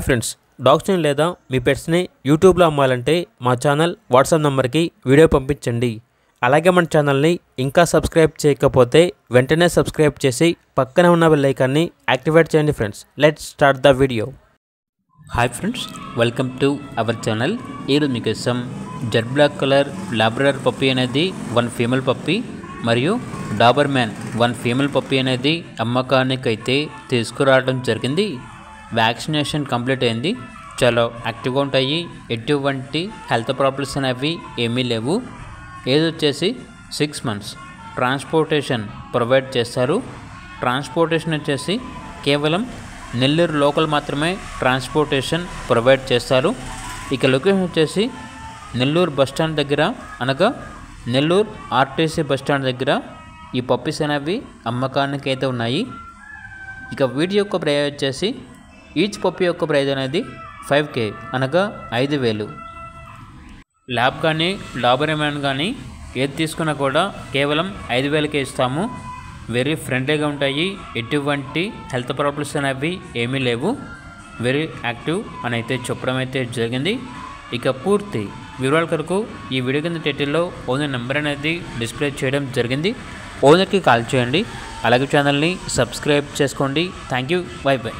Friends, డాగ్స్ని లేదా మీ పెట్స్ని యూట్యూబ్లో అమ్మాలంటే మా ఛానల్ వాట్సాప్ నెంబర్కి వీడియో పంపించండి. అలాగే మన ఛానల్ని ఇంకా సబ్స్క్రైబ్ చేయకపోతే వెంటనే సబ్స్క్రైబ్ చేసి పక్కనే ఉన్న బెల్ ఐకాన్ని యాక్టివేట్ చేయండి. Friends, let's start the video. Hi friends, welcome to our channel. ఈరోజు మీకోసం jet black colour Labrador puppy అనేది 1 ఫీమేల్ పప్పీ మరియు డాబర్ మ్యాన్ 1 ఫీమేల్ పప్పీ అనేది అమ్మకానికైతే తీసుకురావడం జరిగింది. వ్యాక్సినేషన్ కంప్లీట్ అయింది. చాలా యాక్టివ్గా ఉంటాయి. ఎటువంటి హెల్త్ ప్రాబ్లమ్స్ అనేవి ఏమీ లేవు. ఏజ్ వచ్చేసి 6 మంత్స్. ట్రాన్స్పోర్టేషన్ ప్రొవైడ్ చేస్తారు. ట్రాన్స్పోర్టేషన్ వచ్చేసి కేవలం నెల్లూరు లోకల్ మాత్రమే ట్రాన్స్పోర్టేషన్ ప్రొవైడ్ చేస్తారు. ఇక లొకేషన్ వచ్చేసి నెల్లూరు బస్టాండ్ దగ్గర, అనగా నెల్లూరు ఆర్టీసీ బస్టాండ్ దగ్గర ఈ పప్పీస్ అనేవి అమ్మకానికి అయితే ఉన్నాయి. ఇక వీటి యొక్క ప్రైస్ వచ్చేసి ఈచ్ పప్పీ యొక్క ప్రైజ్ అనేది 5K, అనగా 5,000. ల్యాబ్ కానీ డాబర్ మ్యాన్ కానీ ఏది తీసుకున్నా కూడా కేవలం 5,000కే ఇస్తాము. వెరీ ఫ్రెండ్లీగా ఉంటాయి. ఎటువంటి హెల్త్ ప్రాబ్లమ్స్ అనేవి ఏమీ లేవు. వెరీ యాక్టివ్ అని అయితే చెప్పడం అయితే జరిగింది. ఇక పూర్తి వివరాల కొరకు ఈ వీడియో కింద టైటిల్లో ఓనర్ నెంబర్ అనేది డిస్ప్లే చేయడం జరిగింది. ఓనర్కి కాల్ చేయండి. అలాగే ఛానల్ని సబ్స్క్రైబ్ చేసుకోండి. Thank you. By by.